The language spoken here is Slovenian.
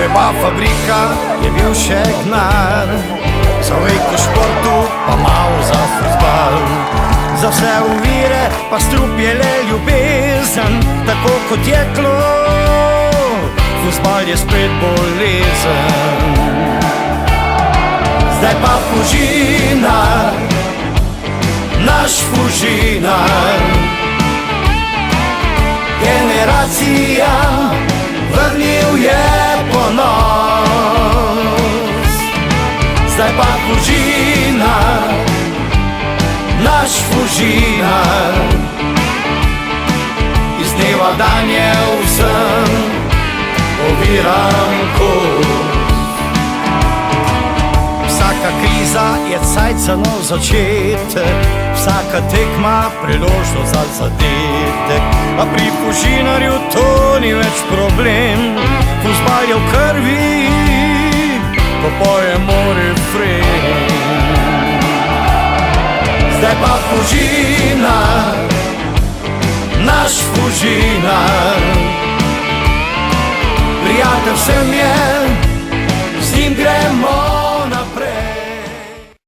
Lepa fabrika je bil še gnar, za veliko športu pa malo za fuzbal. Za vse uvire pa strup je le ljubezen, tako kot je tlo, fuzbal je spet bolezen. Zdaj pa Fužinar, naš Fužinar, generacija vrnil je ponos. Zdaj pa Fužinar, naš Fužinar, iz dneva dan je vsem oviran kos. Vsaka kriza je cajt za nov začetek, vsaka tekma priložnost za zadetek. A pri Fužinarju to ni več problem, fuzbal je v krvi, ko pojemo refren. Zdaj pa Fužinar, naš Fužinar, prijatelj vsem je